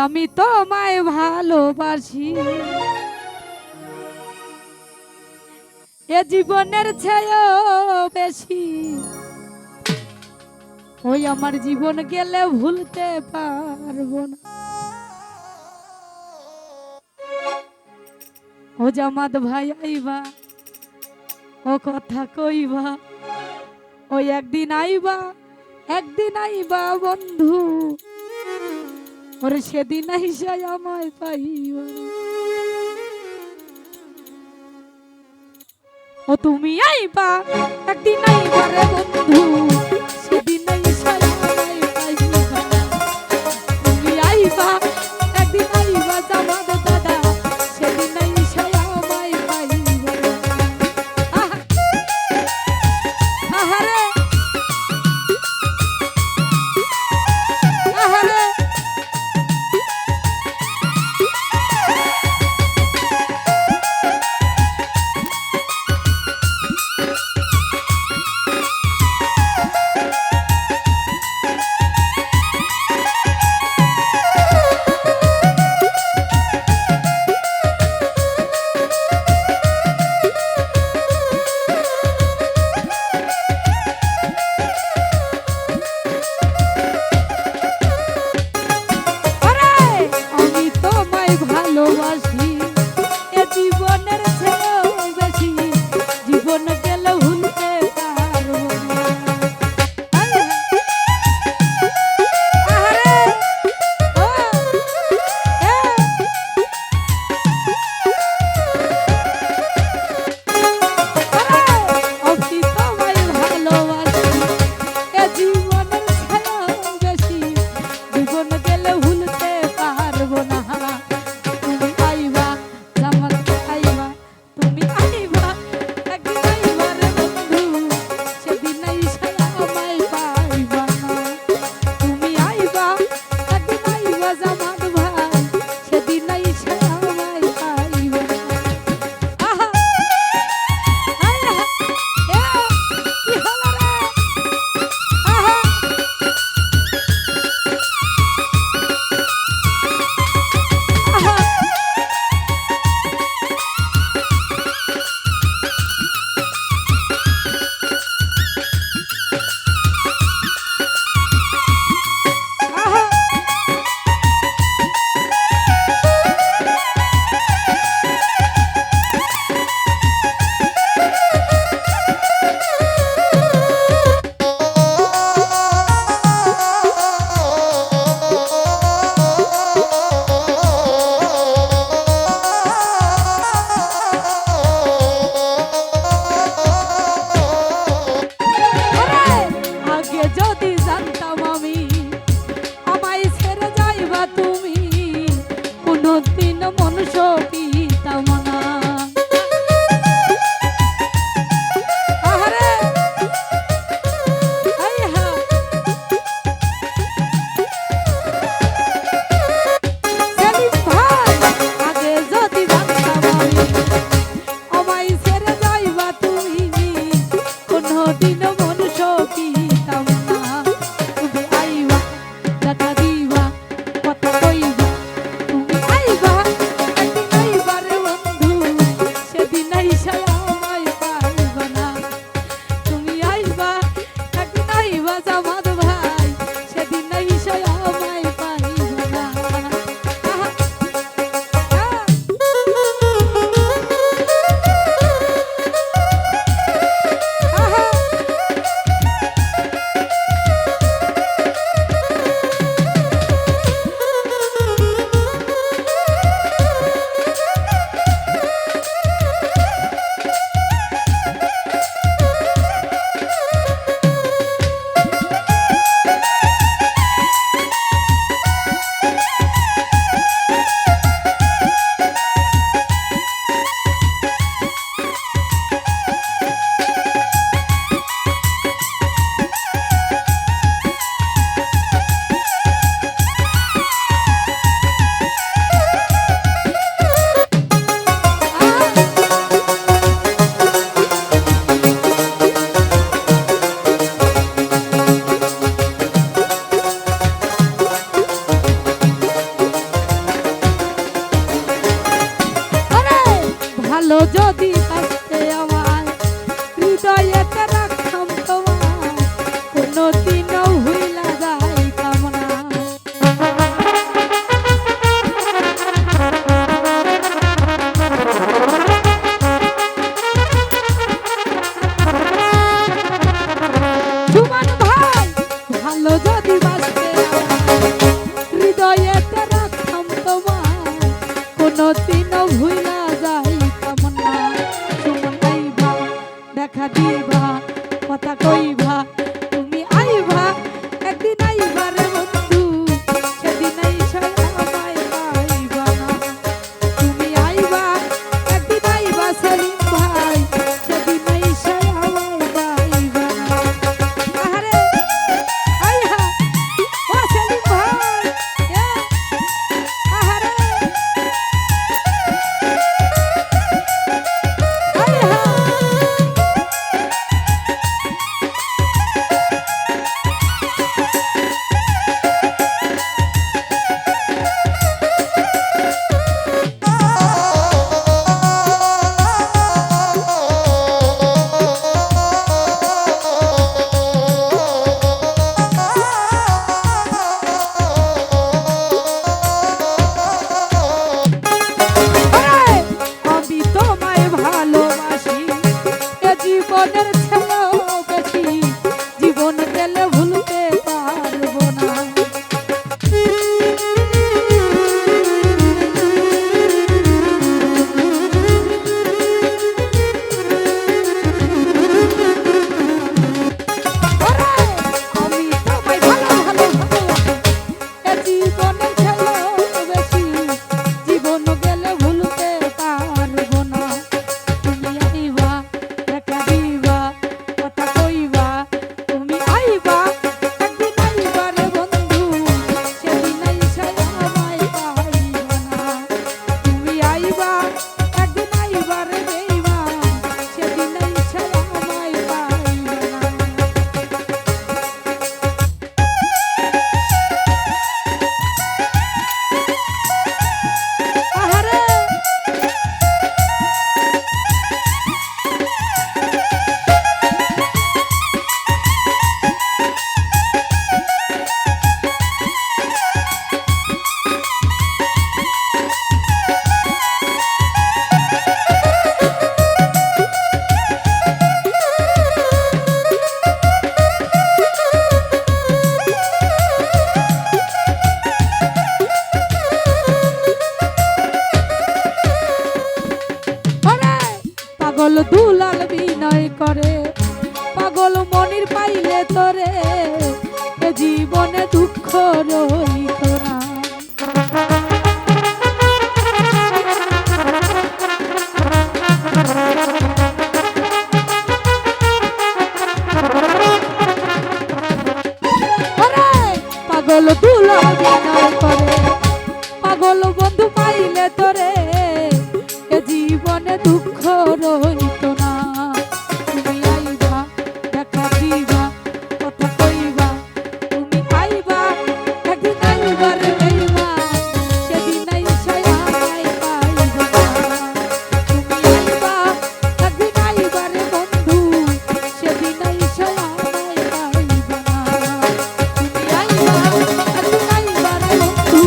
আমি তোমায় ভালোবাসি এ জীবনের চেয়েও বেশি। ওই আমার জীবন গেলে ভুলতে পারবো না। ও জামাত ভাই আইবা, ও কথা কইবা, ওই একদিন আইবা বন্ধু, ওরে সেদিন আইসা আমায় পাইবা। ও তুমি আইবা, একদিন আইবা রে বন্ধু, সেদিন আইসা আমায় পাইবা। তুমি আইবা, একদিন আইবা জামাত দাদা, সেদিন আইসা আমায় পাইবা। আহারে আহারে তোরে এ জীবনে দুঃখ রইত না। পাগল দুলা বিনয় করে পাগল বন্ধু পাইলে তোরে এ জীবনে দুঃখ রইত না। তুমি আইবা দেখা দিবা কথা কইবা তুমি আইবা একদিন আইবার বেইমা সেদিন আইসাই আমায় পাইবা না। তুমি আইবা একদিন আইবার বন্ধু সেদিন আইসাই আমায় পাইবা না। তুমি আইবা একদিন আইবার বন্ধু